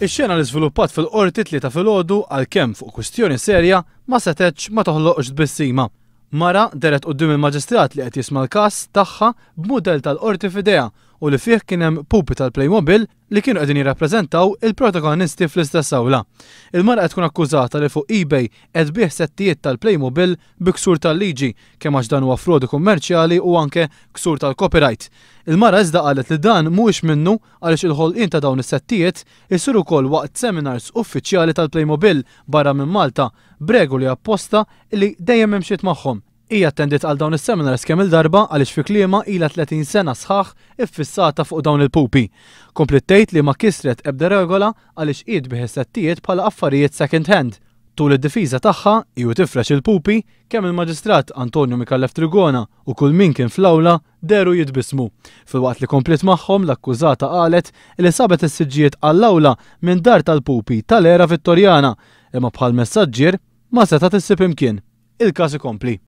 Ix-xena li żviluppat fil-qorti tlieta filgħodu għalkemm fuq kwistjoni serja ma setgħetx ma toħloqx tbissima. Mara deret quddiem il-maġistrat li qed jisma' l-każ tagħha b'mudell tal-qorti f'idejha u li fih kien hemm pupi tal-Playmobil li kienu qegħdin jirrappreżentaw il-protagonisti fl-istess awla. Il-mara qed tkun akkużata li fuq eBay qed tbieħ settijiet tal-Playmobil bi ksur tal-liġi kemm għax dan huwa frodi kummerċjali u anke ksur tal-copyright. Il-mara iżda qalet li dan mhuwiex minnu għaliex il-ħolqien ta' dawn is-settijiet isiru wkoll waqt seminars uffiċjali tal-Playmobil barra minn Malta b'regoli apposta li dejjem imxiet magħhom. Hija attendit għal dawn is-seminars kemm il-darba għaliex fi kliema ilha 30 sena sħaħ iffissata fuq dawn il-pupi. Komplet tgħid li ma kisret ebda regola għaliex qiegħed bih is-settijiet bħala affarijiet second hand. Tul id-difiża tagħha ju tifrex il-pupi kemm il-Maġistrat Antonio Mikallef Trigona u kull min kien fl-awla deru jitbismu. Filwaqt li komplet magħhom l-akkużata qalet li sabet is-siġġijiet għall-awla minn dar tal-pupi tal-era Vittorjana imma bħal messaġġier ma seta' tissib imkien. Il-każ ikompli.